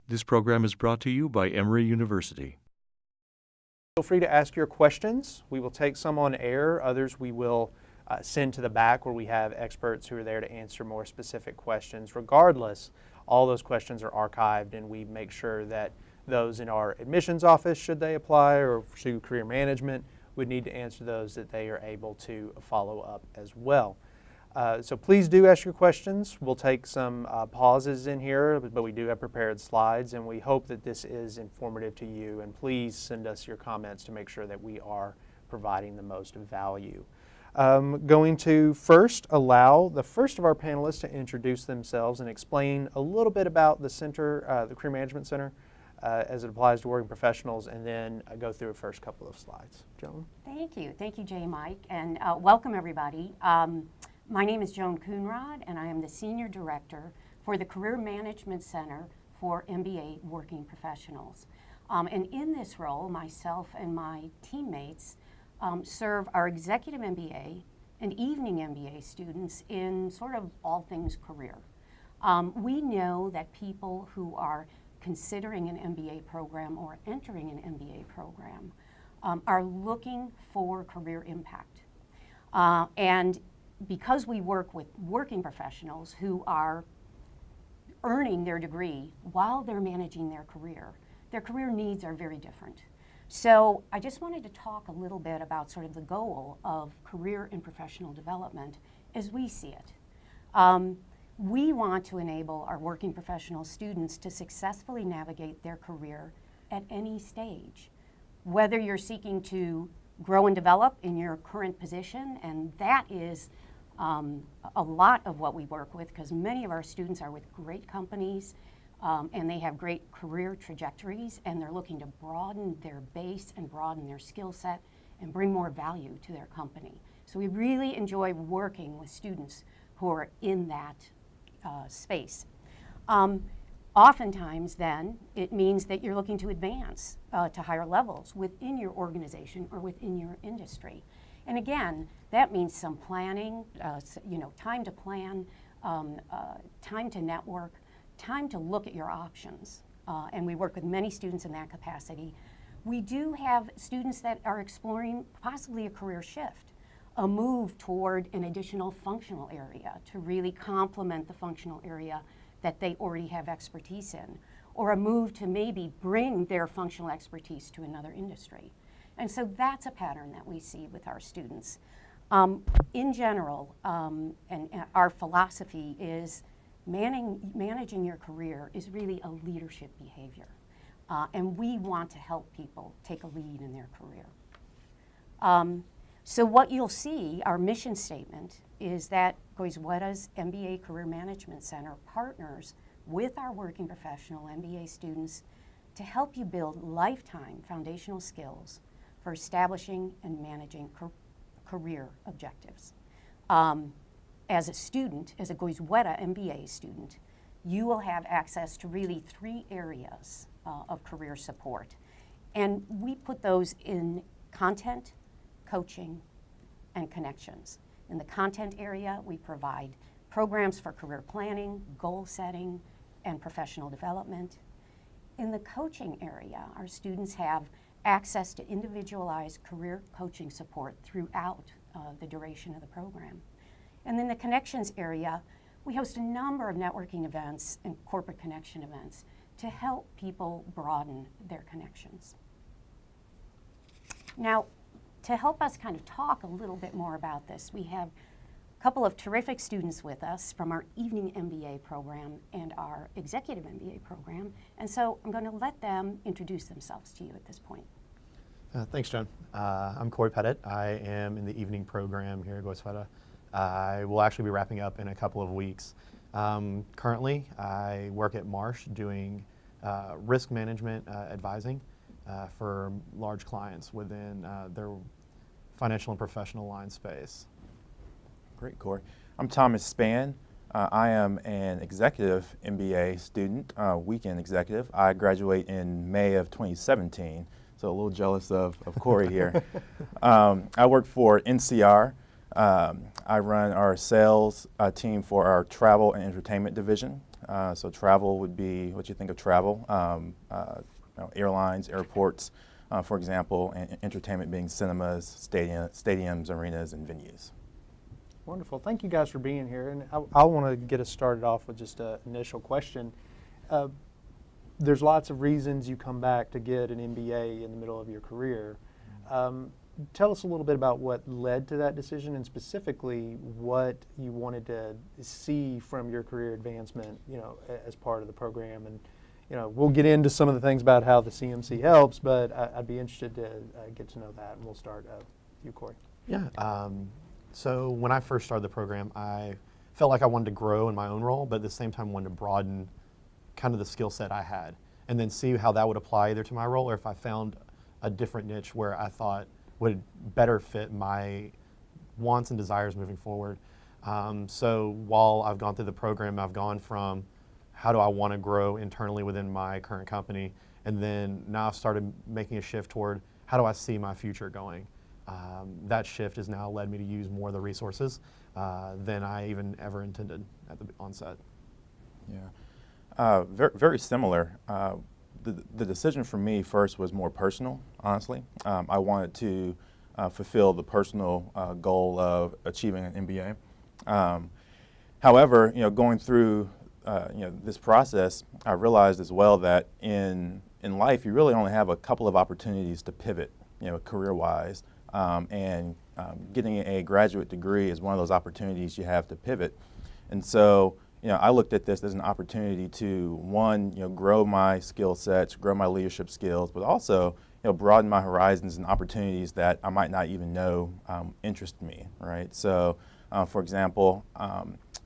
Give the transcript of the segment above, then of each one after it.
This program is brought to you by Emory University. Feel free to ask your questions. We will take some on air. Others we will send to the back where we have experts who are there to answer more specific questions. Regardless, all those questions are archived, and we make sure that those in our admissions office, should they apply, or through career management, would need to answer those, that they are able to follow up as well. So please do ask your questions. We'll take some pauses in here, but we do have prepared slides, and we hope that this is informative to you. And please send us your comments to make sure that we are providing the most value. Going to first allow the first of our panelists to introduce themselves and explain a little bit about the center, the Career Management Center, as it applies to working professionals, and then go through a first couple of slides. Joan? Thank you, Jay Mike, and welcome everybody. My name is Joan Coonrod, and I am the Senior Director for the Career Management Center for MBA Working Professionals. And in this role, myself and my teammates serve our Executive MBA and Evening MBA students in sort of all things career. We know that people who are considering an MBA program or entering an MBA program are looking for career impact. And because we work with working professionals who are earning their degree while they're managing their career needs are very different. So I just wanted to talk a little bit about sort of the goal of career and professional development as we see it. We want to enable our working professional students to successfully navigate their career at any stage, whether you're seeking to grow and develop in your current position, and that is a lot of what we work with, because many of our students are with great companies and they have great career trajectories, and they're looking to broaden their base and broaden their skill set and bring more value to their company. So we really enjoy working with students who are in that space. Oftentimes then, it means that you're looking to advance to higher levels within your organization or within your industry. And again, that means some planning, time to plan, time to network, time to look at your options. And we work with many students in that capacity. We do have students that are exploring possibly a career shift, a move toward an additional functional area to really complement the functional area that they already have expertise in, or a move to maybe bring their functional expertise to another industry. And so that's a pattern that we see with our students. In general, and our philosophy is managing your career is really a leadership behavior. And we want to help people take a lead in their career. So what you'll see, our mission statement, is that Goizueta's MBA Career Management Center partners with our working professional MBA students to help you build lifetime foundational skills for establishing and managing career objectives. As a student, as a Goizueta MBA student, you will have access to really 3 areas of career support. And we put those in content, coaching, and connections. In the content area, we provide programs for career planning, goal setting, and professional development. In the coaching area, our students have access to individualized career coaching support throughout the duration of the program. And in the connections area, we host a number of networking events and corporate connection events to help people broaden their connections. Now, to help us kind of talk a little bit more about this, we have a couple of terrific students with us from our Evening MBA program and our Executive MBA program. And so I'm going to let them introduce themselves to you at this point. Thanks, Joan. I'm Corey Pettit. I am in the evening program here at Goizueta. I will actually be wrapping up in a couple of weeks. Currently, I work at Marsh doing risk management advising for large clients within their financial and professional line space. Great, Corey. I'm Thomas Spann. I am an executive MBA student, weekend executive. I graduate in May of 2017, so a little jealous of Corey here. I work for NCR. I run our sales team for our travel and entertainment division. So travel would be what you think of travel, airlines, airports, for example, and entertainment being cinemas, stadiums, arenas, and venues. Wonderful. Thank you guys for being here. And I want to get us started off with just an initial question. There's lots of reasons you come back to get an MBA in the middle of your career. Tell us a little bit about what led to that decision, and specifically what you wanted to see from your career advancement, as part of the program. And we'll get into some of the things about how the CMC helps, but I'd be interested to get to know that. And we'll start with you, Corey. Yeah. So when I first started the program, I felt like I wanted to grow in my own role, but at the same time wanted to broaden kind of the skill set I had, and then see how that would apply either to my role or if I found a different niche where I thought would better fit my wants and desires moving forward. So while I've gone through the program, I've gone from how do I want to grow internally within my current company, and then now I've started making a shift toward how do I see my future going. That shift has now led me to use more of the resources than I even ever intended at the onset. Yeah, very similar. The decision for me first was more personal, honestly. I wanted to fulfill the personal goal of achieving an MBA. However, going through this process, I realized as well that in life you really only have a couple of opportunities to pivot, career-wise, and getting a graduate degree is one of those opportunities you have to pivot. And so, I looked at this as an opportunity to, one, grow my skill sets, grow my leadership skills, but also, broaden my horizons and opportunities that I might not even know interest me, right? So, for example,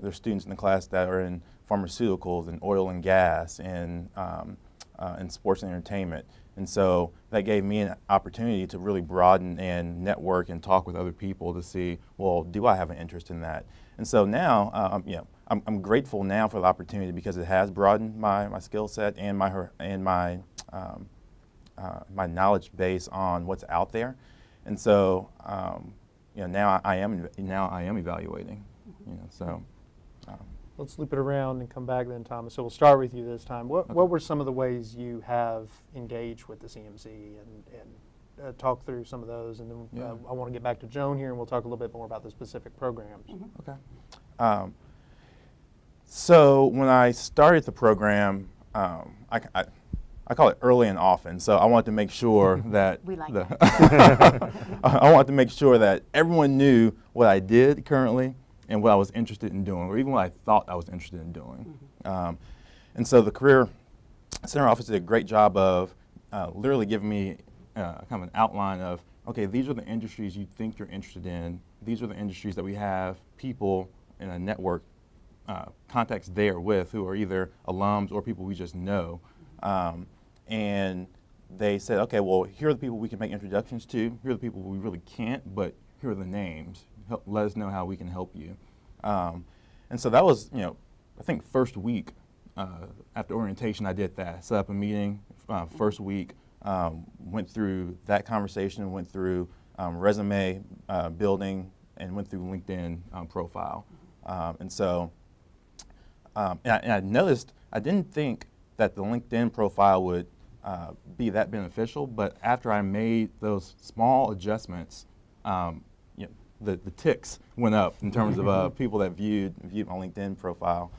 there's students in the class that are in pharmaceuticals and oil and gas and sports and entertainment. And so that gave me an opportunity to really broaden and network and talk with other people to see, well, do I have an interest in that? And so now, I'm grateful now for the opportunity because it has broadened my skill set and my knowledge base on what's out there. And so, now I am evaluating. Let's loop it around and come back then, Thomas. So we'll start with you this time. What were some of the ways you have engaged with the CMC and talk through some of those? And then I want to get back to Joan here, and we'll talk a little bit more about the specific programs. Okay. So when I started the program, I call it early and often. So I wanted to make sure that We like I wanted to make sure that everyone knew what I did currently and what I was interested in doing, or even what I thought I was interested in doing. And so the Career Center office did a great job of literally giving me kind of an outline of, okay, these are the industries you think you're interested in. These are the industries that we have people in a network contacts there with who are either alums or people we just know. And they said, okay, well, here are the people we can make introductions to. Here are the people we really can't, but here are the names. Let us know how we can help you. And so that was, I think first week after orientation, I did that. Set up a meeting first week, went through that conversation, went through resume building, and went through LinkedIn profile. And so, and I noticed, I didn't think that the LinkedIn profile would be that beneficial, but after I made those small adjustments, the ticks went up in terms of people that viewed my LinkedIn profile.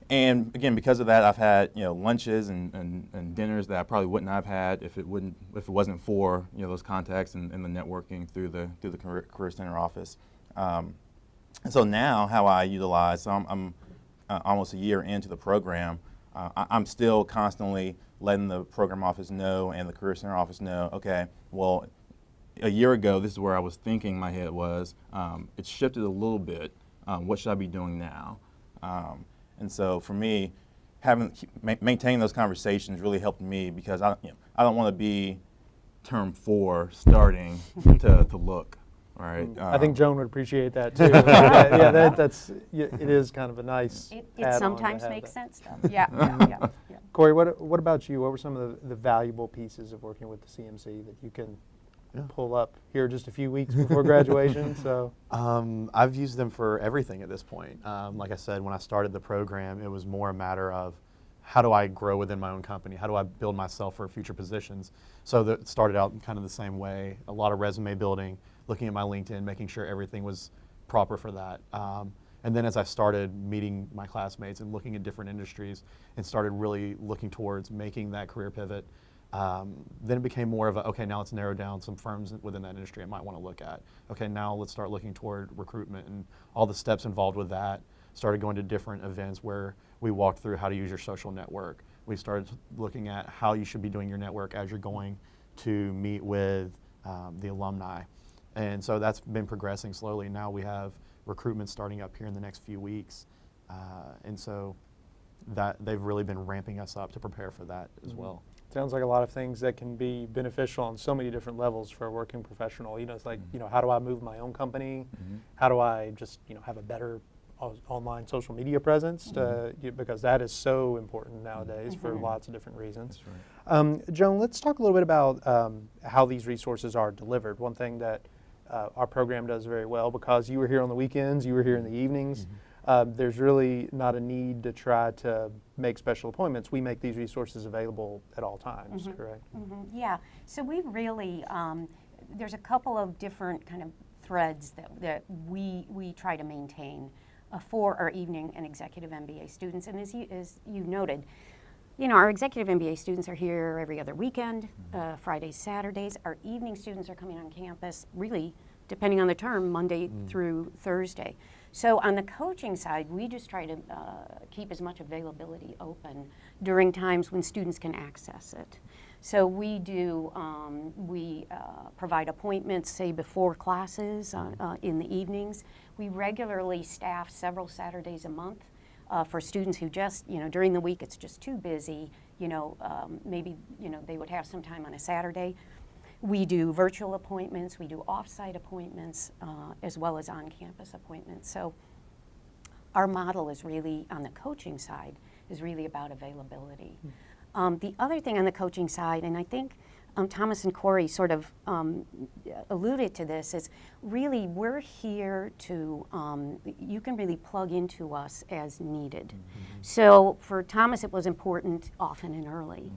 And again, because of that, I've had lunches and dinners that I probably wouldn't have had if it wasn't for those contacts and the networking through the Career Center office. And so now, how I utilize, so I'm almost a year into the program. I'm still constantly letting the program office know and the Career Center office know, okay, well, a year ago, this is where I was thinking my head was. It's shifted a little bit. What should I be doing now? And so for me, maintaining those conversations really helped me because I don't want to be term 4 starting to look. Right. I think Joan would appreciate that too. It is kind of a nice. It sometimes makes sense though. Yeah. Corey, what about you? What were some of the valuable pieces of working with the CMC that you can pull up here just a few weeks before graduation. So I've used them for everything at this point. Like I said, when I started the program, it was more a matter of how do I grow within my own company? How do I build myself for future positions? So that started out kind of the same way. A lot of resume building, looking at my LinkedIn, making sure everything was proper for that. And then as I started meeting my classmates and looking at different industries and started really looking towards making that career pivot, then it became more of a, okay, now let's narrow down some firms within that industry I might want to look at. Okay, now let's start looking toward recruitment and all the steps involved with that. Started going to different events where we walked through how to use your social network. We started looking at how you should be doing your network as you're going to meet with the alumni. And so that's been progressing slowly. Now we have recruitment starting up here in the next few weeks. And so that they've really been ramping us up to prepare for that as well. sounds like a lot of things that can be beneficial on so many different levels for a working professional. You know, it's like, you know, how do I move my own company? How do I just, you know, have a better online social media presence? Because that is so important nowadays for lots of different reasons. Joan, let's talk a little bit about how these resources are delivered. One thing that our program does very well, because you were here on the weekends, you were here in the evenings, there's really not a need to try to make special appointments. We make these resources available at all times, correct? Yeah, so we really, there's a couple of different kind of threads that we try to maintain for our evening and executive MBA students. And as you noted, you know, our executive MBA students are here every other weekend, Fridays, Saturdays. Our evening students are coming on campus, really, depending on the term, Monday through Thursday. So on the coaching side, we just try to keep as much availability open during times when students can access it. So we do, we provide appointments, say, before classes in the evenings. We regularly staff several Saturdays a month for students who just, you know, during the week it's just too busy, you know, maybe, you know, they would have some time on a Saturday. We do virtual appointments, we do off-site appointments, as well as on-campus appointments. So our model is really, on the coaching side, is really about availability. The other thing on the coaching side, and I think Thomas and Corey sort of alluded to this, is really we're here to, you can really plug into us as needed. So for Thomas it was important often and early.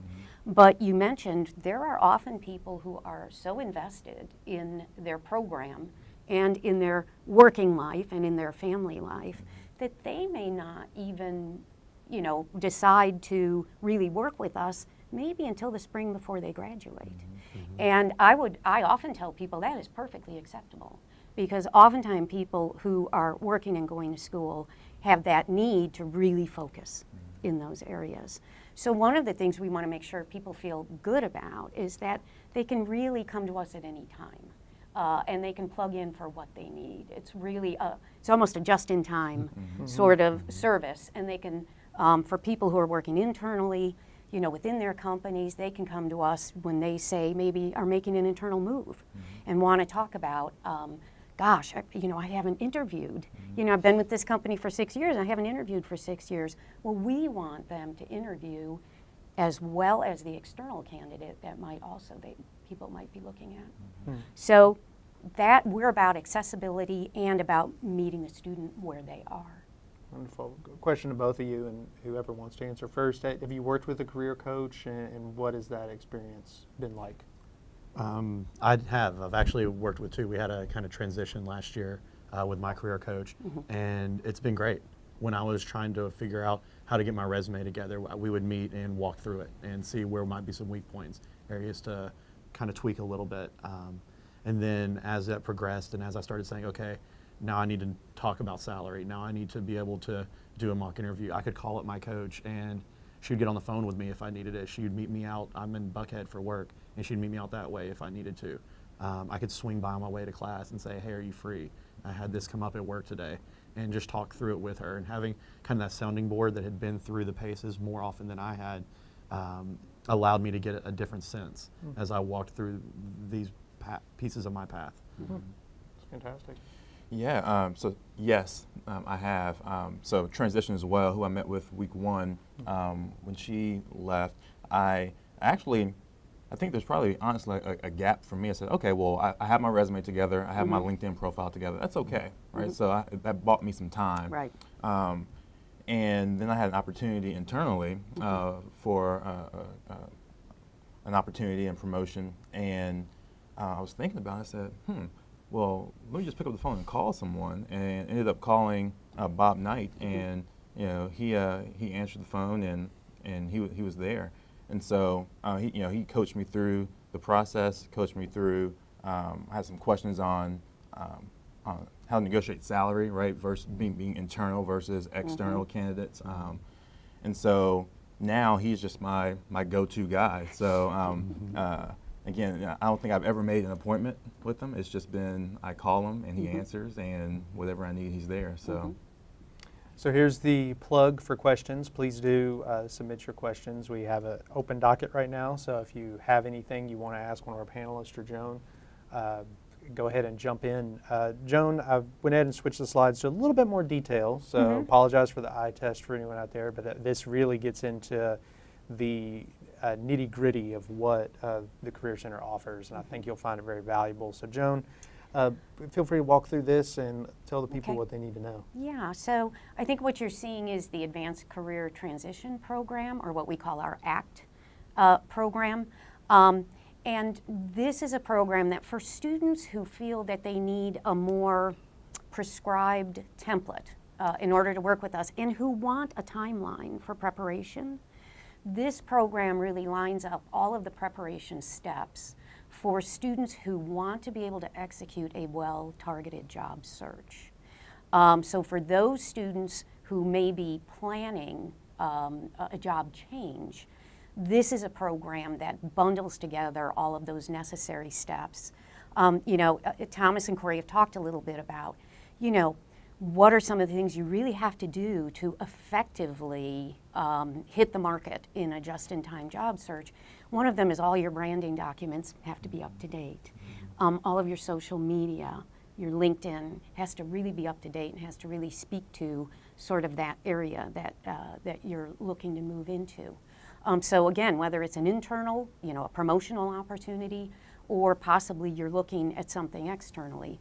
But you mentioned there are often people who are so invested in their program and in their working life and in their family life that they may not even, you know, decide to really work with us maybe until the spring before they graduate. And I often tell people that is perfectly acceptable, because oftentimes people who are working and going to school have that need to really focus in those areas. So one of the things we want to make sure people feel good about is that they can really come to us at any time. And they can plug in for what they need. It's really, it's almost a just-in-time sort of service. And they can, for people who are working internally, you know, within their companies, they can come to us when they say maybe are making an internal move and want to talk about, gosh, you know, I haven't interviewed. You know, I've been with this company for 6 years, and I haven't interviewed for 6 years. Well, we want them to interview as well as the external candidate that might also, people might be looking at. So that we're about accessibility and about meeting the student where they are. Wonderful. Question to both of you, and whoever wants to answer first. Have you worked with a career coach, and what has that experience been like? I have. I've actually worked with two. We had a kind of transition last year with my career coach, and it's been great. When I was trying to figure out how to get my resume together, we would meet and walk through it and see where might be some weak points, areas to kind of tweak a little bit. And then as that progressed and as I started saying, okay, now I need to talk about salary. Now I need to be able to do a mock interview. I could call up my coach and she'd get on the phone with me if I needed it. She'd meet me out. I'm in Buckhead for work, and she'd meet me out that way if I needed to. I could swing by on my way to class and say, hey, are you free? I had this come up at work today, and just talk through it with her. And having kind of that sounding board that had been through the paces more often than I had allowed me to get a different sense as I walked through these pieces of my path. It's fantastic. Yeah, so yes, I have. So transition as well, who I met with week one, when she left, I actually I think there's probably honestly a gap for me. I said, okay, well, I have my resume together, I have my LinkedIn profile together. That's okay, right? So that bought me some time. Right. And then I had an opportunity internally for an opportunity and promotion, and I was thinking about it. I said, well, let me just pick up the phone and call someone, and ended up calling Bob Knight, and he answered the phone, and he was there, and so he coached me through the process, coached me through. I had some questions on how to negotiate salary, right, versus being internal versus external candidates, and so now he's just my go-to guy. So again, I don't think I've ever made an appointment with him. It's just been I call him and he answers, and whatever I need, he's there. So. So here's the plug for questions. Please do submit your questions. We have an open docket right now, so if you have anything you want to ask one of our panelists or Joan, go ahead and jump in. Joan, I went ahead and switched the slides to a little bit more detail, so apologize for the eye test for anyone out there, but this really gets into the nitty-gritty of what the Career Center offers, and I think you'll find it very valuable. So Joan, feel free to walk through this and tell the people what they need to know. Yeah, so I think what you're seeing is the Advanced Career Transition Program, or what we call our ACT program. And this is a program that for students who feel that they need a more prescribed template in order to work with us, and who want a timeline for preparation, this program really lines up all of the preparation steps for students who want to be able to execute a well-targeted job search. So for those students who may be planning a job change, this is a program that bundles together all of those necessary steps. Thomas and Corey have talked a little bit about, what are some of the things you really have to do to effectively hit the market in a just-in-time job search. One of them is all your branding documents have to be up to date. All of your social media, your LinkedIn has to really be up to date and has to really speak to sort of that area that you're looking to move into. So again, whether it's an internal, a promotional opportunity, or possibly you're looking at something externally,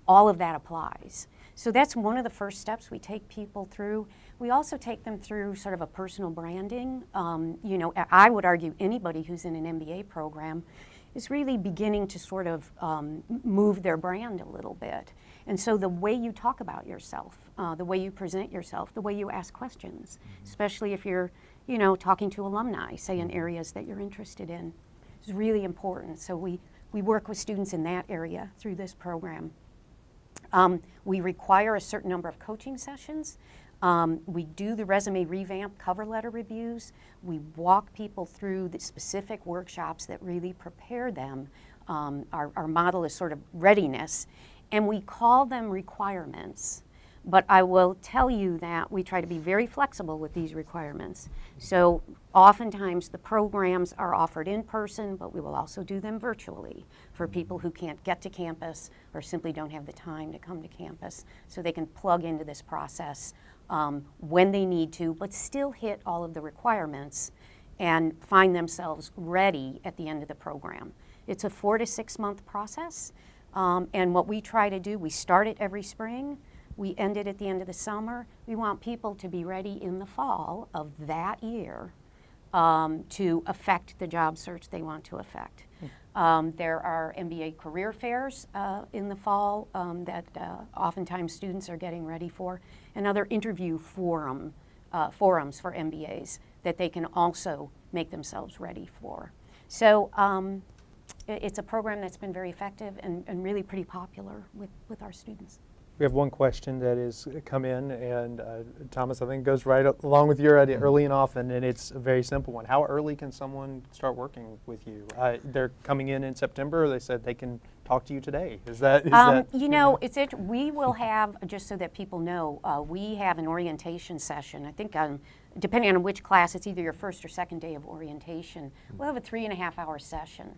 all of that applies. So that's one of the first steps we take people through. We also take them through sort of a personal branding. I would argue anybody who's in an MBA program is really beginning to sort of move their brand a little bit. And so the way you talk about yourself, the way you present yourself, the way you ask questions, especially if you're talking to alumni, say in areas that you're interested in, is really important. So we work with students in that area through this program. We require a certain number of coaching sessions. We do the resume revamp cover letter reviews. We walk people through the specific workshops that really prepare them. Our model is sort of readiness, and we call them requirements. But I will tell you that we try to be very flexible with these requirements. So oftentimes the programs are offered in person, but we will also do them virtually for people who can't get to campus or simply don't have the time to come to campus. So they can plug into this process when they need to, but still hit all of the requirements and find themselves ready at the end of the program. It's a 4 to 6 month process. And what we try to do, we start it every spring. We end it at the end of the summer. We want people to be ready in the fall of that year to affect the job search they want to affect. There are MBA career fairs in the fall that oftentimes students are getting ready for, and other interview forums for MBAs that they can also make themselves ready for. So it's a program that's been very effective and really pretty popular with our students. We have one question that has come in, and Thomas, I think goes right along with your idea, early and often, and it's a very simple one. How early can someone start working with you? They're coming in September. They said they can talk to you today. Is that? We will have, just so that people know, we have an orientation session. I think depending on which class, it's either your first or second day of orientation. We'll have a 3.5-hour session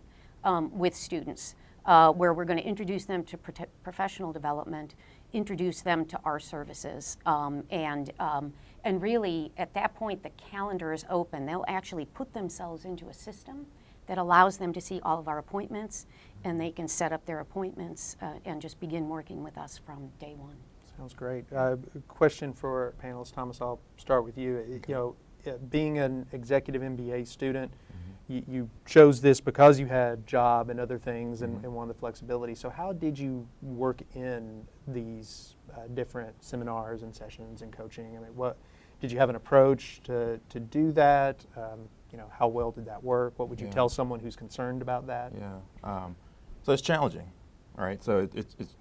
with students where we're going to introduce them to professional development, introduce them to our services, and really at that point the calendar is open. They'll actually put themselves into a system that allows them to see all of our appointments, and they can set up their appointments and just begin working with us from day one. Sounds great. Question for panelists. Thomas, I'll start with you. You know, being an executive MBA student, you chose this because you had job and other things and wanted the flexibility. So how did you work in these different seminars and sessions and coaching? I mean, what did you have an approach to do that? You know, how well did that work? What would you tell someone who's concerned about that? Yeah. So it's challenging, right? So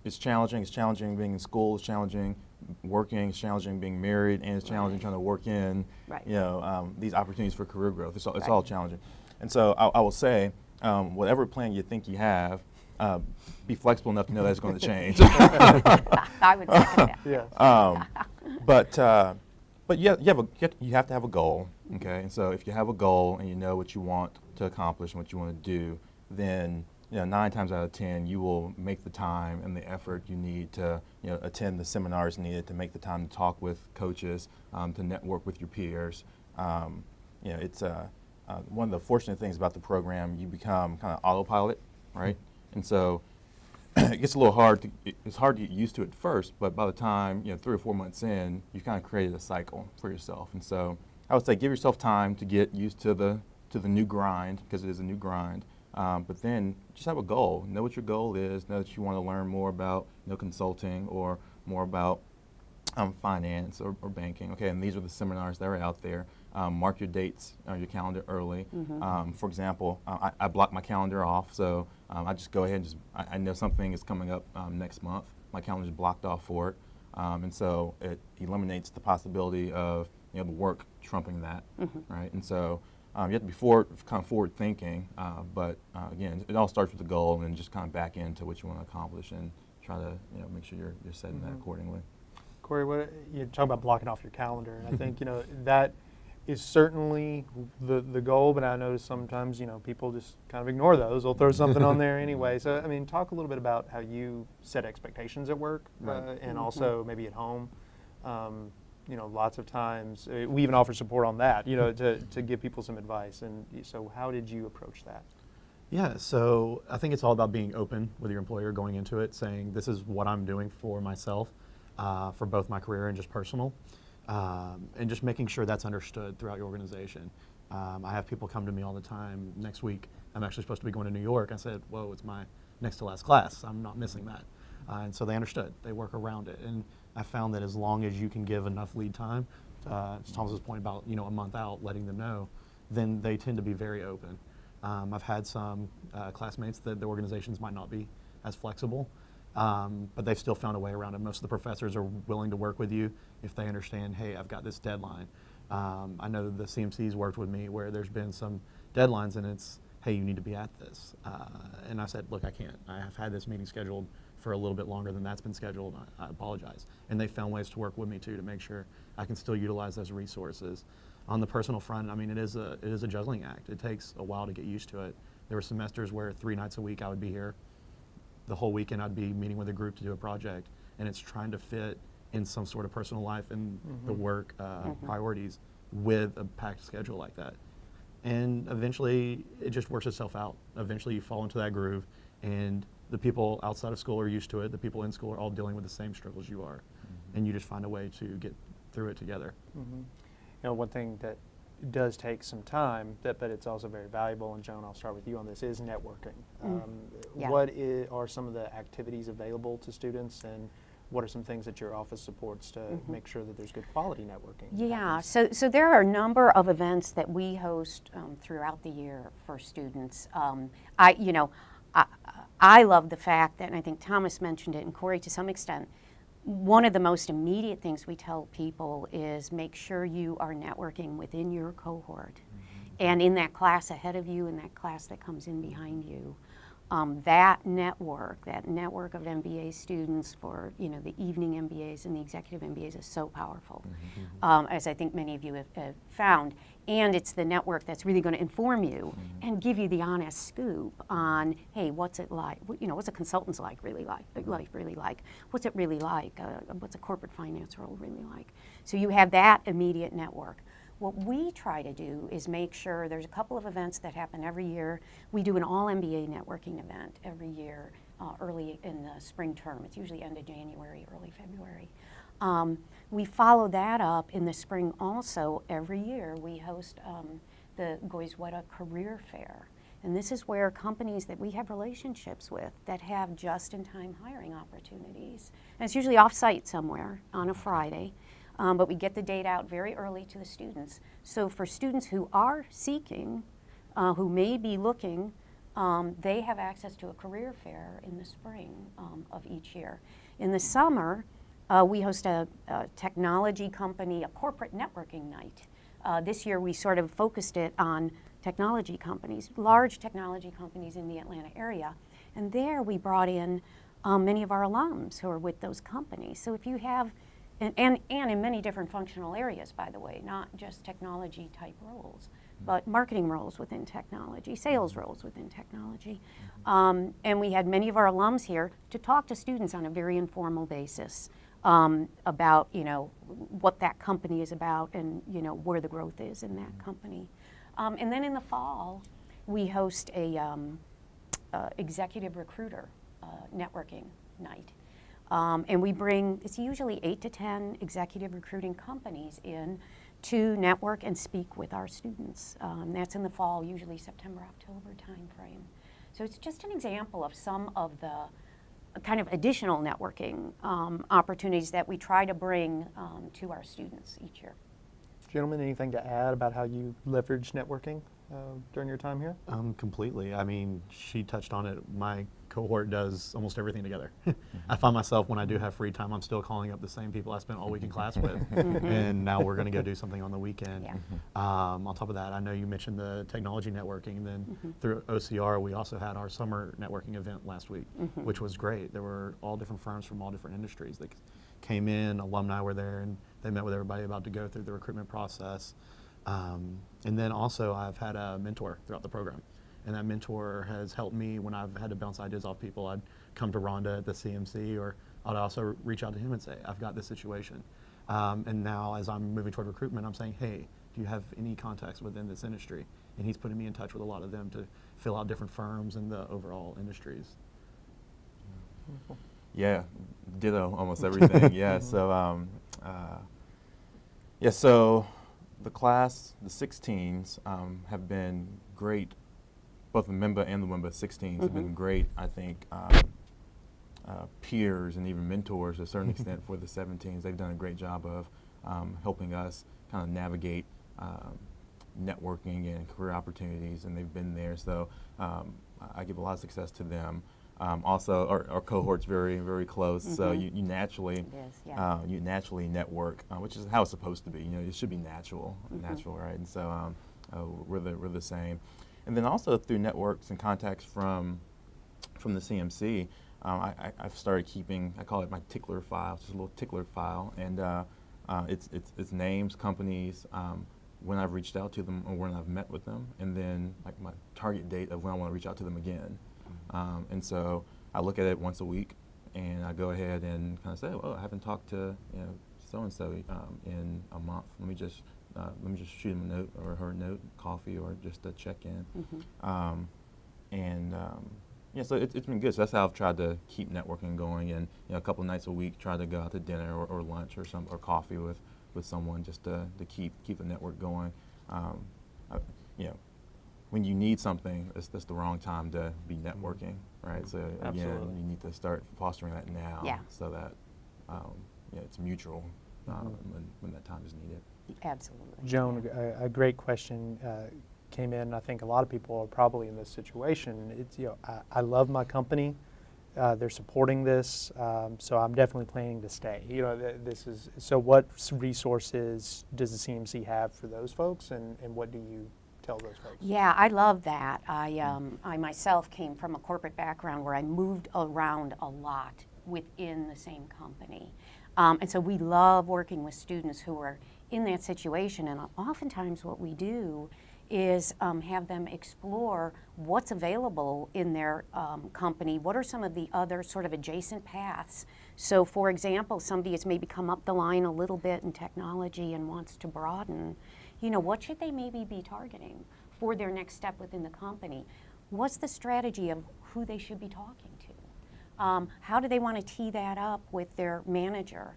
it's challenging. It's challenging being in school. It's challenging working. It's challenging being married, and it's challenging trying to work in, you know, these opportunities for career growth. It's all challenging. And so I will say, whatever plan you think you have, be flexible enough to know that it's going to change. I would second that. But you have to have a goal, okay? And so if you have a goal and you know what you want to accomplish and what you want to do, then 9 times out of 10 you will make the time and the effort you need to attend the seminars needed, to make the time to talk with coaches, to network with your peers. It's one of the fortunate things about the program. You become kind of autopilot, right? And so it gets a little hard. It's hard to get used to it first, but by the time 3 or 4 months in, you kind of created a cycle for yourself. And so I would say give yourself time to get used to the new grind, because it is a new grind. But then just have a goal. Know what your goal is. Know that you want to learn more about consulting or more about finance or banking. Okay, and these are the seminars that are out there. Mark your dates on your calendar early. For example, I block my calendar off, so I just go ahead and I know something is coming up next month. My calendar is blocked off for it, and so it eliminates the possibility of the work trumping that, right? And so you have to be forward thinking, but again, it all starts with the goal, and then just kind of back into what you want to accomplish and try to make sure you're setting that accordingly. Corey, you talk about blocking off your calendar, and I think that is certainly the goal, but I notice sometimes people just kind of ignore those. They'll throw something on there anyway. So I mean, talk a little bit about how you set expectations at work, and also maybe at home. Lots of times we even offer support on that, to give people some advice. And so how did you approach that? Yeah, so I think it's all about being open with your employer going into it, saying this is what I'm doing for myself, for both my career and just personal. And just making sure that's understood throughout your organization. I have people come to me all the time. Next week, I'm actually supposed to be going to New York. I said, whoa, it's my next to last class. I'm not missing that. And so they understood. They work around it. And I found that as long as you can give enough lead time, to Thomas's point about a month out, letting them know, then they tend to be very open. I've had some classmates that the organizations might not be as flexible. But they've still found a way around it. Most of the professors are willing to work with you if they understand, hey, I've got this deadline. I know the CMC's worked with me where there's been some deadlines and it's, hey, you need to be at this. And I said, look, I can't. I have had this meeting scheduled for a little bit longer than that's been scheduled. I apologize. And they found ways to work with me too to make sure I can still utilize those resources. On the personal front, I mean, it is a juggling act. It takes a while to get used to it. There were semesters where 3 nights a week I would be here. The whole weekend I'd be meeting with a group to do a project, and it's trying to fit in some sort of personal life and the work priorities with a packed schedule like that. And eventually it just works itself out. Eventually you fall into that groove, and the people outside of school are used to it. The people in school are all dealing with the same struggles you are, and you just find a way to get through it together. One thing that does take some time, but it's also very valuable, and Joan, I'll start with you on this, is networking. What are some of the activities available to students, and what are some things that your office supports to make sure that there's good quality networking? Yeah, so there are a number of events that we host throughout the year for students. I love the fact that, and I think Thomas mentioned it, and Corey to some extent, one of the most immediate things we tell people is make sure you are networking within your cohort and in that class ahead of you and that class that comes in behind you. That network of MBA students for the evening MBAs and the executive MBAs is so powerful, as I think many of you have found. And it's the network that's really going to inform you and give you the honest scoop on, hey, what's it like? What's a consultant's life really like? What's it really like? What's a corporate finance role really like? So you have that immediate network. What we try to do is make sure there's a couple of events that happen every year. We do an all MBA networking event every year early in the spring term. It's usually end of January, early February. We follow that up in the spring also. Every year we host the Goizueta Career Fair. And this is where companies that we have relationships with that have just-in-time hiring opportunities. And it's usually off-site somewhere on a Friday, but we get the date out very early to the students. So for students who are seeking, who may be looking, they have access to a career fair in the spring of each year. In the summer, we host a technology company, a corporate networking night. This year we sort of focused it on technology companies, large technology companies in the Atlanta area. And there we brought in many of our alums who are with those companies. So if you have, and in many different functional areas, by the way, not just technology type roles, but marketing roles within technology, sales roles within technology. And we had many of our alums here to talk to students on a very informal basis about, you know, what that company is about and, you know, where the growth is in that company. And then in the fall, we host a executive recruiter networking night. And we bring, it's usually 8 to 10 executive recruiting companies in to network and speak with our students. That's in the fall, usually September, October timeframe. So it's just an example of some of the kind of additional networking opportunities that we try to bring to our students each year. Gentlemen, anything to add about how you leverage networking during your time here? Completely. I mean, she touched on it. My cohort does almost everything together. I find myself when I do have free time, I'm still calling up the same people I spent all week in class with, and now we're going to go do something on the weekend. Yeah. On top of that, I know you mentioned the technology networking, and then through OCR, we also had our summer networking event last week, which was great. There were all different firms from all different industries that came in, alumni were there, and they met with everybody about to go through the recruitment process. And then also I've had a mentor throughout the program, and that mentor has helped me when I've had to bounce ideas off people. I'd come to Rhonda at the CMC, or I'd also reach out to him and say, I've got this situation. And now as I'm moving toward recruitment, I'm saying, hey, do you have any contacts within this industry? And he's putting me in touch with a lot of them to fill out different firms and the overall industries. Yeah, ditto almost everything. Yeah, so so the class, the 16s, have been great. Both the member and the member 16s have been great, I think, peers and even mentors to a certain extent for the 17s. They've done a great job of helping us kind of navigate networking and career opportunities, and they've been there. So I give a lot of success to them. Also, our cohort's very, very close, so you naturally you naturally network, which is how it's supposed to be. You know, it should be natural, right? And so we're the same. And then also through networks and contacts from the CMC, I've started keeping, I call it my tickler file, just a little tickler file, and it's names, companies, when I've reached out to them or when I've met with them, and then like my target date of when I want to reach out to them again. And so I look at it once a week, and I go ahead and kind of say, "Oh, I haven't talked to so and so in a month. Let me just shoot him a note or her a note, coffee, or just a check-in." So it's been good. So that's how I've tried to keep networking going, and a couple nights a week, try to go out to dinner or lunch or coffee with someone just to keep the network going. When you need something, that's the wrong time to be networking, right? So again, you need to start fostering that now, so that it's mutual when that time is needed. Absolutely. Joan, a great question came in. I think a lot of people are probably in this situation. It's I love my company. They're supporting this, so I'm definitely planning to stay. This is so. What resources does the CMC have for those folks, and what do you tell those folks? Yeah, I love that. I myself came from a corporate background where I moved around a lot within the same company. And so we love working with students who are in that situation, and oftentimes what we do is have them explore what's available in their company, what are some of the other sort of adjacent paths. So for example, somebody has maybe come up the line a little bit in technology and wants to broaden. what should they maybe be targeting for their next step within the company? What's the strategy of who they should be talking to? How do they want to tee that up with their manager?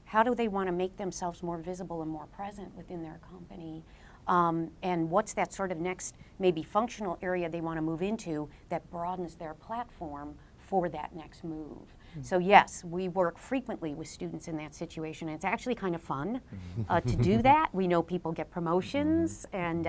How do they want to make themselves more visible and more present within their company? And what's that sort of next maybe functional area they want to move into that broadens their platform for that next move? So yes, we work frequently with students in that situation. It's actually kind of fun to do that. We know people get promotions, and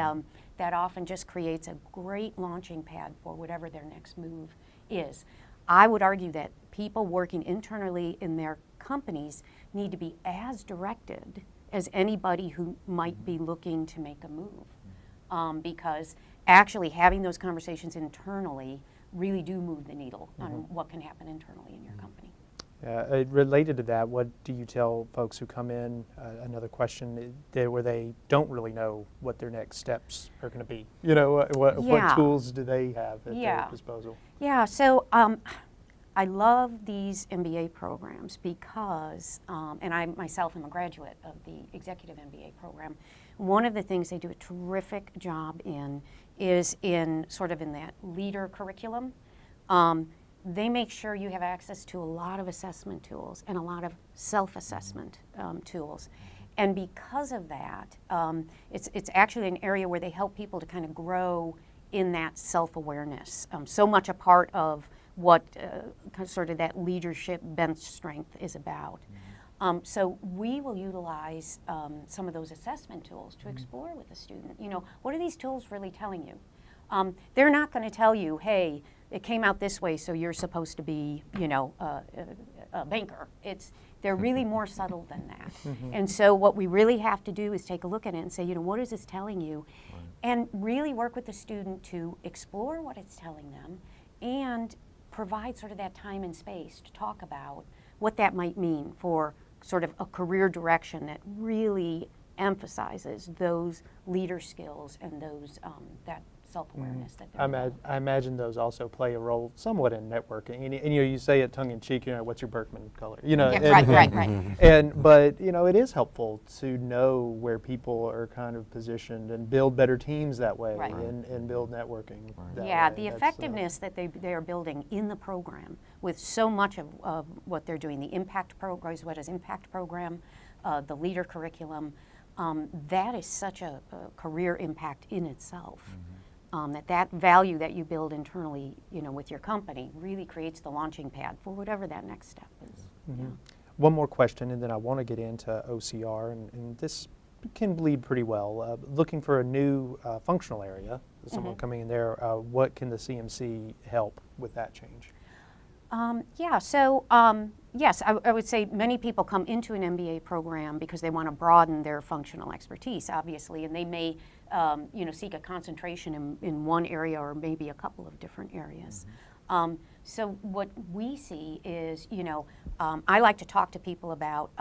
that often just creates a great launching pad for whatever their next move is. I would argue that people working internally in their companies need to be as directed as anybody who might be looking to make a move, because actually having those conversations internally really do move the needle on what can happen internally in your company. Related to that, what do you tell folks who come in? Another question where they don't really know what their next steps are going to be. What tools do they have at their disposal? Yeah, so I love these MBA programs because, and I myself am a graduate of the Executive MBA program. One of the things they do a terrific job in is in sort of in that leader curriculum. They make sure you have access to a lot of assessment tools and a lot of self-assessment tools. And because of that, it's actually an area where they help people to kind of grow in that self-awareness. So much a part of what sort of that leadership bench strength is about. So we will utilize some of those assessment tools to explore with the student. What are these tools really telling you? They're not going to tell you, hey, it came out this way, so you're supposed to be, a banker. They're really more subtle than that. And so what we really have to do is take a look at it and say, what is this telling you? And really work with the student to explore what it's telling them and provide sort of that time and space to talk about what that might mean for sort of a career direction that really emphasizes those leader skills and those that self-awareness that they're I imagine those also play a role somewhat in networking. And you say it tongue in cheek, what's your Berkman color? Right. But it is helpful to know where people are kind of positioned and build better teams that way, and build networking. That way. The effectiveness that they are building in the program with so much of what they're doing, the impact program, what is impact program, the leader curriculum, that is such a career impact in itself. That value that you build internally, with your company really creates the launching pad for whatever that next step is. One more question, and then I want to get into OCR, and this can bleed pretty well. Looking for a new functional area, someone coming in there, what can the CMC help with that change? Yes, I would say many people come into an MBA program because they want to broaden their functional expertise, obviously, and they may seek a concentration in one area or maybe a couple of different areas. So what we see is, I like to talk to people about,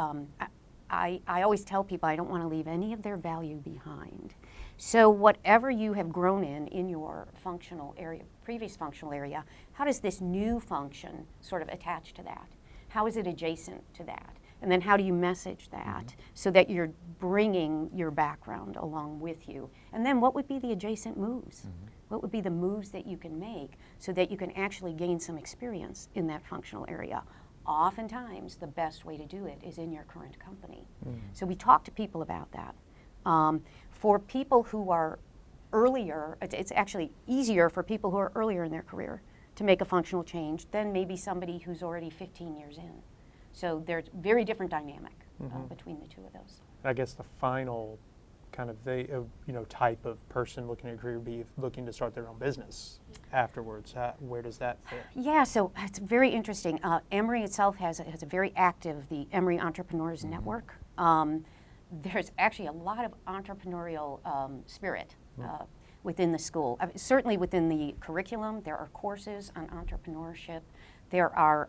I always tell people I don't want to leave any of their value behind. So whatever you have grown in your functional area, previous functional area, how does this new function sort of attach to that? How is it adjacent to that? And then how do you message that so that you're bringing your background along with you? And then what would be the adjacent moves? What would be the moves that you can make so that you can actually gain some experience in that functional area? Oftentimes, the best way to do it is in your current company. So we talk to people about that. For people who are earlier, it's actually easier for people who are earlier in their career to make a functional change than maybe somebody who's already 15 years in. So there's very different dynamic between the two of those. I guess the final kind of type of person looking at a career would be looking to start their own business afterwards. Where does that fit? Yeah, so it's very interesting. Emory itself has a very active, the Emory Entrepreneurs Network. There's actually a lot of entrepreneurial spirit within the school. Certainly within the curriculum, there are courses on entrepreneurship. There are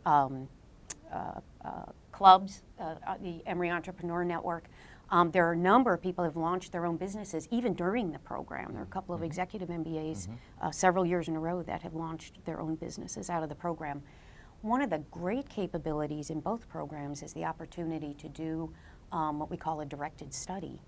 clubs, the Emory Entrepreneur Network. There are a number of people who have launched their own businesses even during the program. There are a couple of executive MBAs several years in a row that have launched their own businesses out of the program. One of the great capabilities in both programs is the opportunity to do what we call a directed study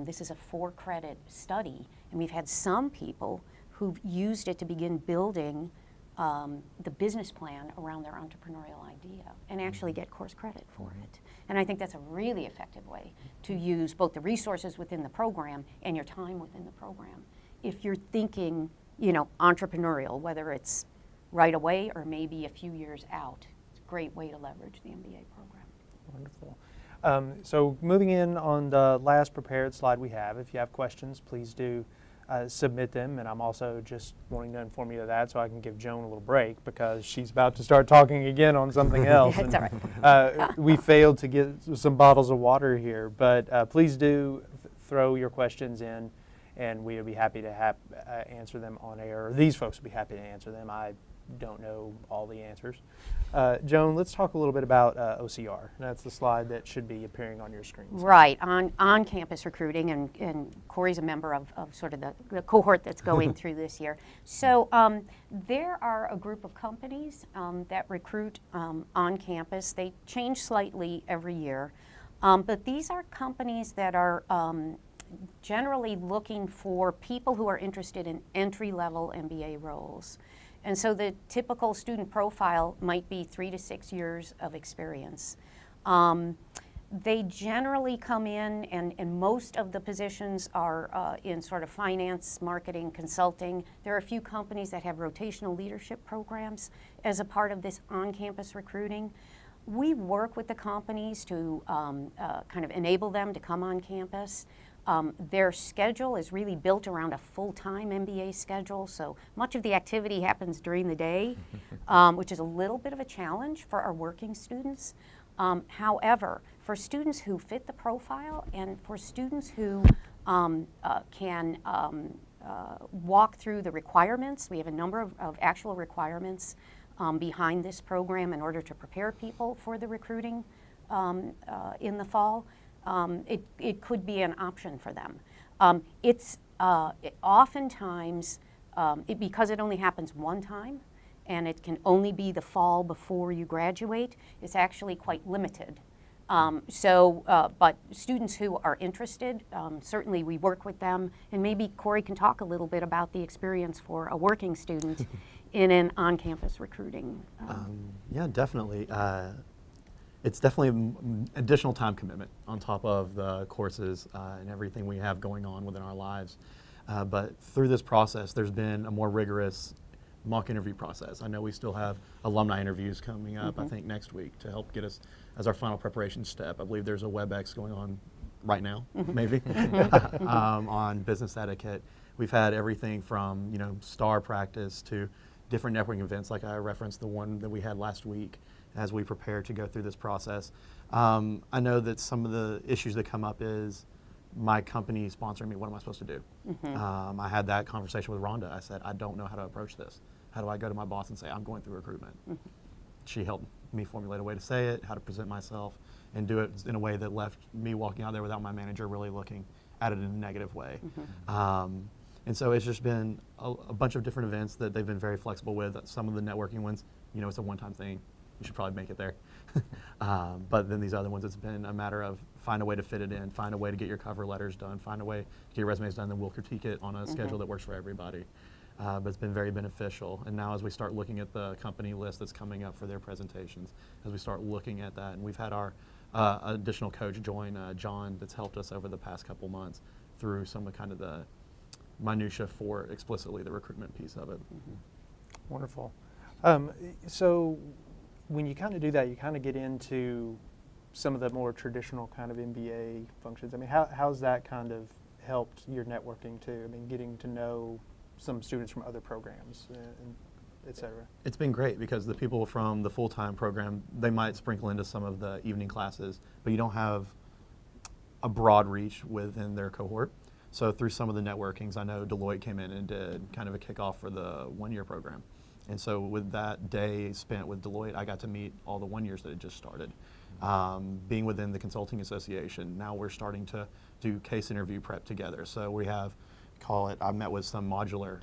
This is a 4-credit study, and we've had some people who've used it to begin building the business plan around their entrepreneurial idea and actually get course credit for it. And I think that's a really effective way to use both the resources within the program and your time within the program. If you're thinking, entrepreneurial, whether it's right away or maybe a few years out, it's a great way to leverage the MBA program. Wonderful. So moving in on the last prepared slide we have, if you have questions, please do submit them. And I'm also just wanting to inform you of that so I can give Joan a little break because she's about to start talking again on something else. That's all right. We failed to get some bottles of water here, but please do throw your questions in and we would be happy to answer them on air. Or these folks would be happy to answer them. I don't know all the answers. Joan, let's talk a little bit about OCR. That's the slide that should be appearing on your screen. Right, on campus recruiting, and Corey's a member of sort of the cohort that's going through this year. So there are a group of companies that recruit on campus. They change slightly every year, but these are companies that are generally looking for people who are interested in entry-level MBA roles. And so the typical student profile might be 3 to 6 years of experience. They generally come in, and most of the positions are in sort of finance, marketing, consulting. There are a few companies that have rotational leadership programs as a part of this on-campus recruiting. We work with the companies to kind of enable them to come on campus. Their schedule is really built around a full-time MBA schedule, so much of the activity happens during the day, which is a little bit of a challenge for our working students. However, for students who fit the profile and for students who can walk through the requirements, we have a number of actual requirements behind this program in order to prepare people for the recruiting in the fall. It could be an option for them. Oftentimes, because it only happens one time, and it can only be the fall before you graduate, it's actually quite limited. But students who are interested, certainly we work with them, and maybe Corey can talk a little bit about the experience for a working student in an on-campus recruiting. Yeah, definitely. It's definitely additional time commitment on top of the courses and everything we have going on within our lives. But through this process, there's been a more rigorous mock interview process. I know we still have alumni interviews coming up, I think next week, to help get us as our final preparation step. I believe there's a WebEx going on right now, maybe, on business etiquette. We've had everything from, STAR practice to different networking events, like I referenced the one that we had last week, as we prepare to go through this process. I know that some of the issues that come up is my company sponsoring me, what am I supposed to do? I had that conversation with Rhonda. I said, I don't know how to approach this. How do I go to my boss and say, I'm going through recruitment? She helped me formulate a way to say it, how to present myself, and do it in a way that left me walking out there without my manager really looking at it in a negative way. And so it's just been a bunch of different events that they've been very flexible with. Some of the networking ones, it's a one-time thing. You should probably make it there. But then these other ones, it's been a matter of find a way to fit it in, find a way to get your cover letters done, find a way to get your resumes done, then we'll critique it on a schedule that works for everybody. But it's been very beneficial. And now as we start looking at the company list that's coming up for their presentations, as we start looking at that, and we've had our additional coach join, John, that's helped us over the past couple months through some of kind of the minutia for explicitly the recruitment piece of it. Wonderful. So when you kind of do that, you kind of get into some of the more traditional kind of MBA functions. I mean, how's that kind of helped your networking too? I mean, getting to know some students from other programs, and et cetera. It's been great because the people from the full-time program, they might sprinkle into some of the evening classes, but you don't have a broad reach within their cohort. So through some of the networkings, I know Deloitte came in and did kind of a kickoff for the one-year program. And so with that day spent with Deloitte, I got to meet all the one-years that had just started. Being within the Consulting Association, now we're starting to do case interview prep together. So we have, I met with some modular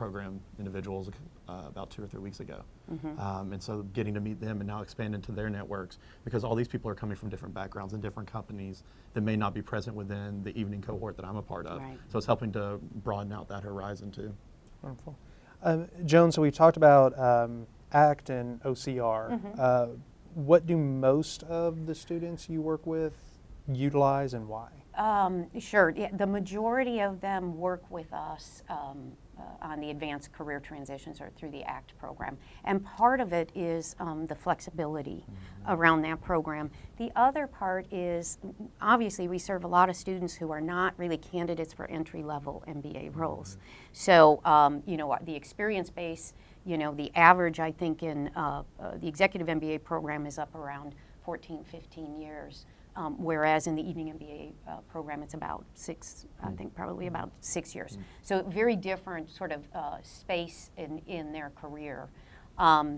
program individuals about 2 or 3 weeks ago. And so getting to meet them and now expand into their networks, because all these people are coming from different backgrounds and different companies that may not be present within the evening cohort that I'm a part of. Right. So it's helping to broaden out that horizon too. Wonderful. Joan, so we've talked about ACT and OCR. What do most of the students you work with utilize and why? Sure. Yeah, the majority of them work with us on the advanced career transitions or through the ACT program. And part of it is the flexibility around that program. The other part is, obviously, we serve a lot of students who are not really candidates for entry-level MBA roles. So, you know, the experience base, you know, the average, I think, in the executive MBA program is up around 14, 15 years. Whereas in the evening MBA program, it's about 6, I think probably about 6 years. So very different sort of space in their career. The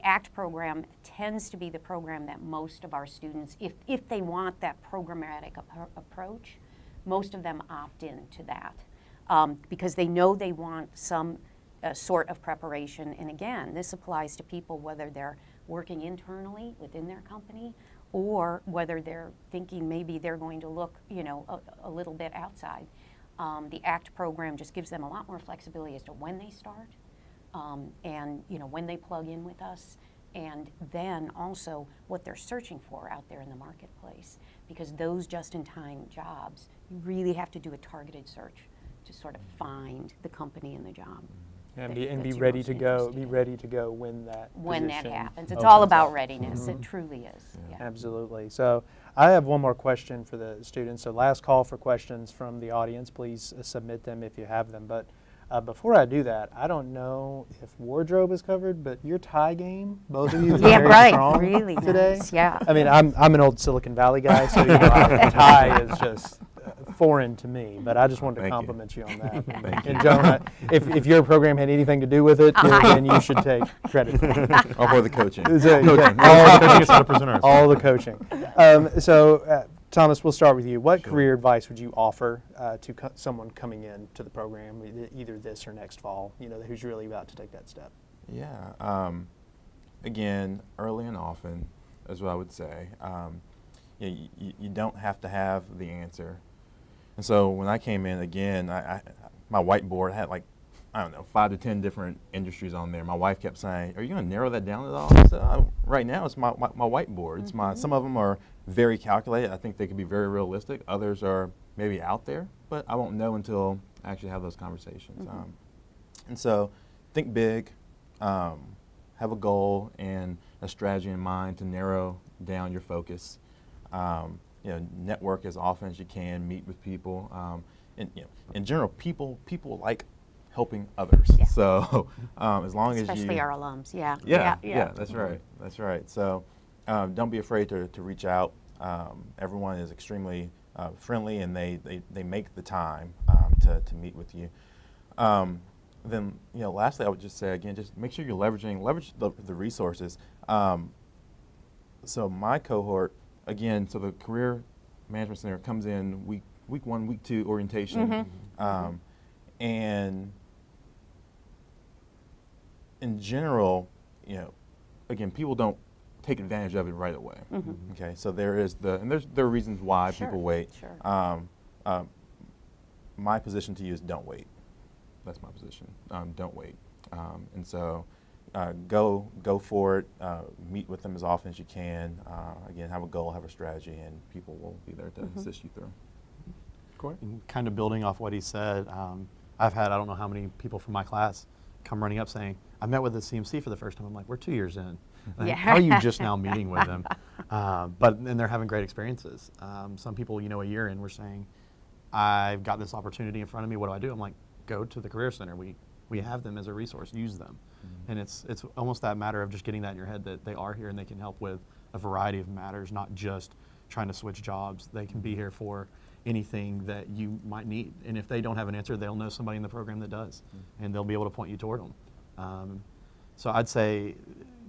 ACT program tends to be the program that most of our students, if they want that programmatic approach, most of them opt into that because they know they want some sort of preparation. And again, this applies to people whether they're working internally within their company or whether they're thinking maybe they're going to look, you know, a little bit outside. The ACT program just gives them a lot more flexibility as to when they start and, you know, when they plug in with us, and then also what they're searching for out there in the marketplace, because those just-in-time jobs, you really have to do a targeted search to sort of find the company and the job. And be that you're ready most to go. interested Be in. ready to go when that happens. It's opens all about up. readiness. It truly is. Yeah. Absolutely. So I have one more question for the students. So last call for questions from the audience. Please submit them if you have them. But before I do that, I don't know if wardrobe is covered, but your tie game, both of you, is Yeah, very right. strong Really today. nice. Yeah. I mean, I'm an old Silicon Valley guy, so you know, tie is just foreign to me. But I just wanted to Thank you. compliment you on that. Thank you. And Joan, if your program had anything to do with it, then you should take credit for it. Or for the coaching. So, yeah, Coaching is how to present ourselves. all the coaching. Thomas, we'll start with you. What career advice would you offer to someone coming in to the program, either this or next fall, you know, who's really about to take that step? Yeah. Again, early and often is what I would say. You don't have to have the answer. And so when I came in, again, my whiteboard had like, I don't know, 5 to 10 different industries on there. My wife kept saying, "Are you going to narrow that down at all?" I said, "Right now, it's my whiteboard. It's some of them are very calculated. I think they could be very realistic. Others are maybe out there, but I won't know until I actually have those conversations." And so, think big, have a goal and a strategy in mind to narrow down your focus. You know, network as often as you can, meet with people. And you know, in general, people like helping others. Yeah. So as long Especially as you, our alums. Yeah. yeah, that's right. That's right. So don't be afraid to reach out. Everyone is extremely friendly, and they make the time to meet with you. Then, you know, lastly, I would just say again, just make sure you're leverage the resources. So my cohort, again, so the Career Management Center comes in week 1, week 2 orientation, and in general, you know, again, people don't take advantage of it right away. Okay, so there are reasons why people wait. Sure. My position to you is don't wait. That's my position. Don't wait. And so go for it. Meet with them as often as you can. Again, have a goal, have a strategy, and people will be there to assist you through. Corey? And kind of building off what he said, I've had I don't know how many people from my class come running up saying, "I met with the CMC for the first time." I'm like, "We're 2 years in. Like, how are you just now meeting with them?" And they're having great experiences. Some people, you know, a year in, were saying, "I've got this opportunity in front of me. What do I do?" I'm like, "Go to the Career Center. We have them as a resource. Use them." And it's almost that matter of just getting that in your head that they are here and they can help with a variety of matters, not just trying to switch jobs. They can be here for anything that you might need. And if they don't have an answer, they'll know somebody in the program that does, and they'll be able to point you toward them. So I'd say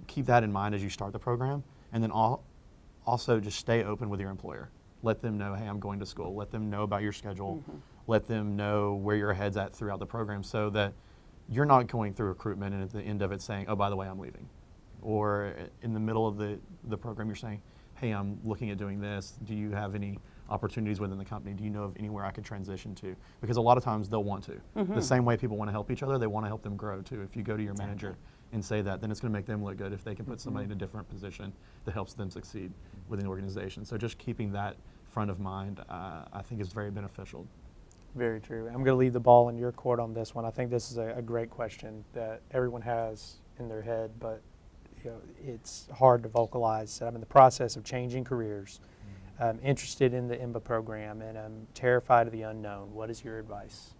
keep that in mind as you start the program, and then also just stay open with your employer. Let them know, hey, I'm going to school. Let them know about your schedule. let them know where your head's at throughout the program so that you're not going through recruitment and at the end of it saying, oh, by the way, I'm leaving. Or in the middle of the program, you're saying, hey, I'm looking at doing this. Do you have any opportunities within the company? Do you know of anywhere I could transition to? Because a lot of times they'll want to. The same way people want to help each other, they want to help them grow too. If you go to your manager and say that, then it's going to make them look good if they can put somebody in a different position that helps them succeed within the organization. So just keeping that front of mind, I think is very beneficial. Very true. I'm going to leave the ball in your court on this one. I think this is a great question that everyone has in their head, but it's hard to vocalize. I'm in the process of changing careers. I'm interested in the MBA program, and I'm terrified of the unknown. What is your advice?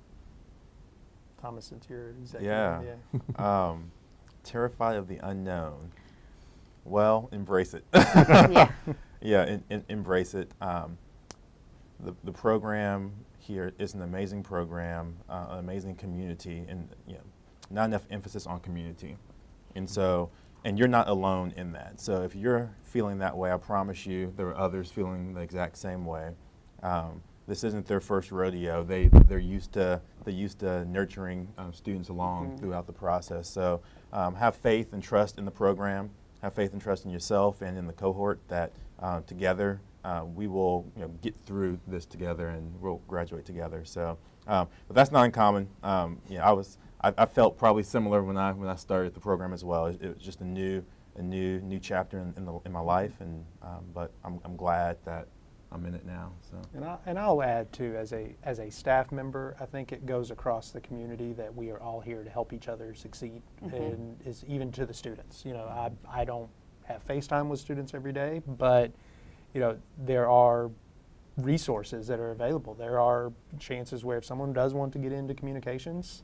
Thomas, since you're executive. Yeah. Terrified of the unknown. Well, embrace it. Yeah, embrace it. The program here is an amazing program, an amazing community, and not enough emphasis on community. And so, and you're not alone in that. So if you're feeling that way, I promise you there are others feeling the exact same way. This isn't their first rodeo. They're used to nurturing students along throughout the process. So have faith and trust in the program. Have faith and trust in yourself and in the cohort that together we will get through this together and we'll graduate together. So, but that's not uncommon. I felt probably similar when I started the program as well. It was just a new chapter in my life, and but I'm glad that I'm in it now. So. And I'll add too, as a staff member, I think it goes across the community that we are all here to help each other succeed, and is even to the students. I don't have FaceTime with students every day, but there are resources that are available. There are chances where if someone does want to get into communications,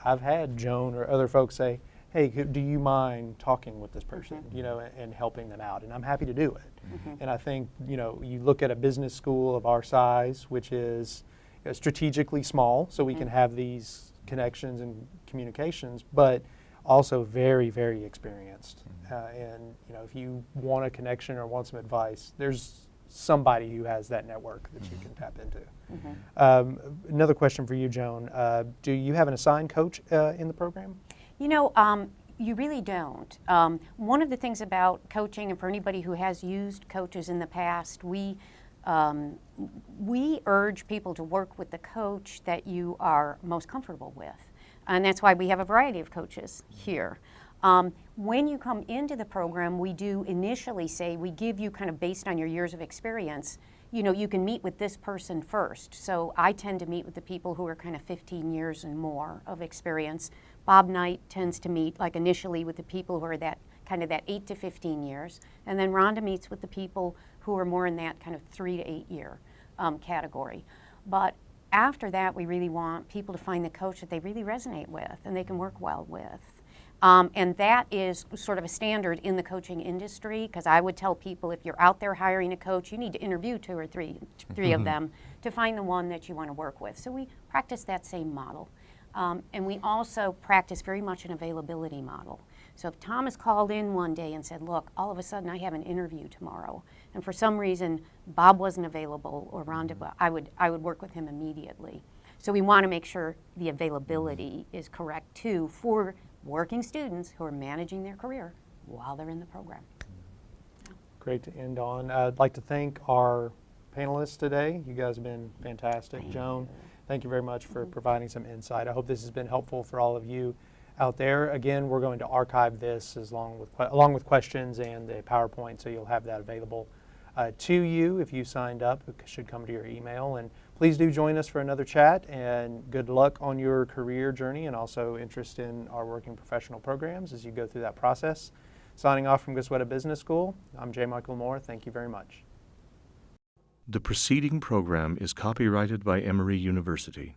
I've had Joan or other folks say, hey, do you mind talking with this person, and helping them out? And I'm happy to do it. And I think, you look at a business school of our size, which is strategically small, so we can have these connections and communications, but also very, very experienced. And if you want a connection or want some advice, there's somebody who has that network that you can tap into. Another question for you, Joan. Do you have an assigned coach in the program? You really don't. One of the things about coaching, and for anybody who has used coaches in the past, we urge people to work with the coach that you are most comfortable with. And that's why we have a variety of coaches here. When you come into the program, we do initially say, we give you kind of based on your years of experience, you can meet with this person first. So I tend to meet with the people who are kind of 15 years and more of experience. Bob Knight tends to meet like initially with the people who are that 8 to 15 years. And then Rhonda meets with the people who are more in that kind of 3 to 8 year category. But after that, we really want people to find the coach that they really resonate with and they can work well with. And that is sort of a standard in the coaching industry, because I would tell people if you're out there hiring a coach, you need to interview 2 or 3 of them to find the one that you want to work with. So we practice that same model. And we also practice very much an availability model. So if Thomas called in one day and said, look, all of a sudden I have an interview tomorrow, and for some reason Bob wasn't available or Rhonda, I would work with him immediately. So we want to make sure the availability is correct too for working students who are managing their career while they're in the program. Great to end on. I'd like to thank our panelists today. You guys have been fantastic. Joan, thank you very much for providing some insight. I hope this has been helpful for all of you out there. Again, we're going to archive this along with questions and the PowerPoint, so you'll have that available to you if you signed up. It should come to your email. And please do join us for another chat, and good luck on your career journey and also interest in our working professional programs as you go through that process. Signing off from Gosweda Business School, I'm J. Michael Moore. Thank you very much. The preceding program is copyrighted by Emory University.